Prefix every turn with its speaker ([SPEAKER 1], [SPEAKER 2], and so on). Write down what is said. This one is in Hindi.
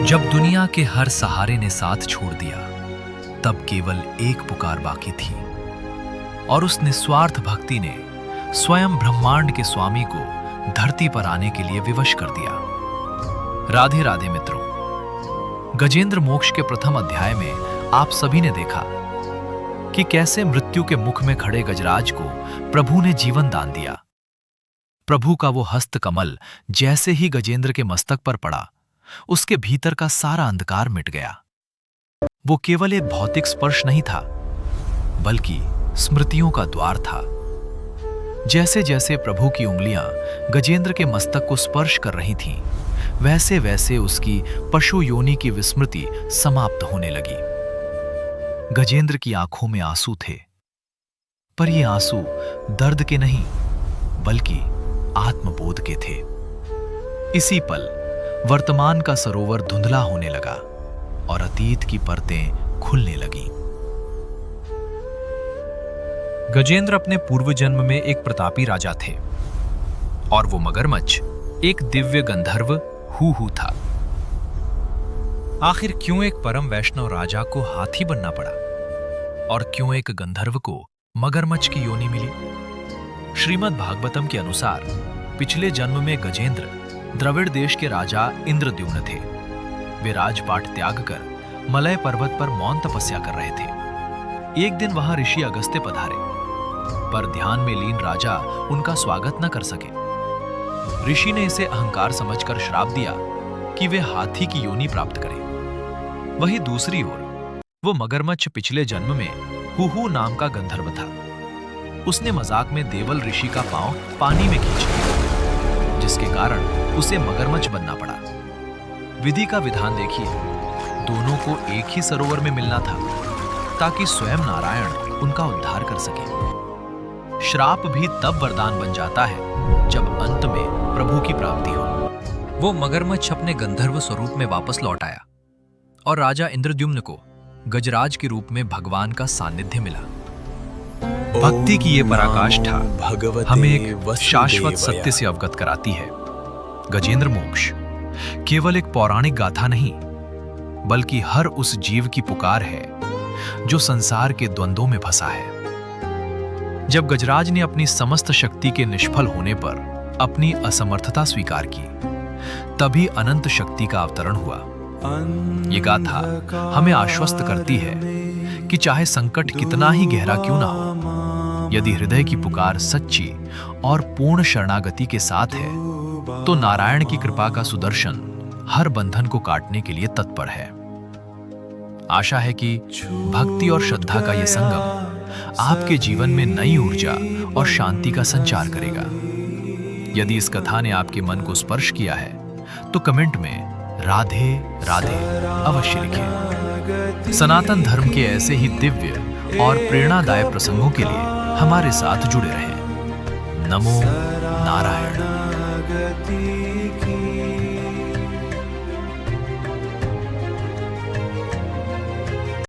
[SPEAKER 1] जब दुनिया के हर सहारे ने साथ छोड़ दिया, तब केवल एक पुकार बाकी थी और उस निस्वार्थ भक्ति ने स्वयं ब्रह्मांड के स्वामी को धरती पर आने के लिए विवश कर दिया। राधे राधे मित्रों, गजेंद्र मोक्ष के प्रथम अध्याय में आप सभी ने देखा कि कैसे मृत्यु के मुख में खड़े गजराज को प्रभु ने जीवन दान दिया। प्रभु का वो हस्त कमल जैसे ही गजेंद्र के मस्तक पर पड़ा, उसके भीतर का सारा अंधकार मिट गया। वो केवल एक भौतिक स्पर्श नहीं था, बल्कि स्मृतियों का द्वार था। जैसे जैसे प्रभु की उंगलियां गजेंद्र के मस्तक को स्पर्श कर रही थीं, वैसे वैसे उसकी पशु योनि की विस्मृति समाप्त होने लगी। गजेंद्र की आंखों में आंसू थे, पर ये आंसू दर्द के नहीं, बल्कि आत्मबोध के थे। इसी पल वर्तमान का सरोवर धुंधला होने लगा और अतीत की परतें खुलने लगीं। गजेंद्र अपने पूर्व जन्म में एक प्रतापी राजा थे और वो मगरमच्छ एक दिव्य गंधर्व हू था। आखिर क्यों एक परम वैष्णव राजा को हाथी बनना पड़ा और क्यों एक गंधर्व को मगरमच्छ की योनि मिली? श्रीमद् भागवतम के अनुसार पिछले जन्म में गजेंद्र द्रविड़ देश के राजा इंद्रद्युम्न थे। वे राजपाट त्याग कर मलय पर्वत पर मौन तपस्या कर रहे थे। एक दिन वहां ऋषि अगस्त्य पधारे, पर ध्यान में लीन राजा उनका स्वागत न कर सके। ऋषि ने इसे अहंकार समझकर श्राप दिया कि वे हाथी की योनि प्राप्त करें। वहीं दूसरी ओर वो मगरमच्छ पिछले जन्म में हूहू नाम का गंधर्व था। उसने मजाक में देवल ऋषि का पांव पानी में खींच लिया, जिसके कारण उसे मगरमच्छ बनना पड़ा। विधि का विधान देखिए, दोनों को एक ही सरोवर में मिलना था ताकि स्वयं नारायण उनका उद्धार कर सके। श्राप भी तब वरदान बन जाता है जब अंत में प्रभु की प्राप्ति हो। वो मगरमच्छ अपने गंधर्व स्वरूप में वापस लौट आया और राजा इंद्रद्युम्न को गजराज के रूप में भगवान का सानिध्य मिला। भक्ति की ये पराकाष्ठा हमें एक शाश्वत सत्य से अवगत कराती है। गजेंद्र मोक्ष केवल एक पौराणिक गाथा नहीं, बल्कि हर उस जीव की पुकार है जो संसार के द्वंद्वों में फंसा है। जब गजराज ने अपनी समस्त शक्ति के निष्फल होने पर अपनी असमर्थता स्वीकार की, तभी अनंत शक्ति का अवतरण हुआ। ये गाथा हमें आश्वस्त करती है कि चाहे संकट कितना ही गहरा क्यों ना हो, यदि हृदय की पुकार सच्ची और पूर्ण शरणागति के साथ है, तो नारायण की कृपा का सुदर्शन हर बंधन को काटने के लिए तत्पर है। आशा है कि भक्ति और श्रद्धा का यह संगम आपके जीवन में नई ऊर्जा और शांति का संचार करेगा। यदि इस कथा ने आपके मन को स्पर्श किया है, तो कमेंट में राधे राधे अवश्य लिखें। सनातन धर्म के ऐसे ही दिव्य और प्रेरणादायक प्रसंगों के लिए हमारे साथ जुड़े रहें। नमो नारायण।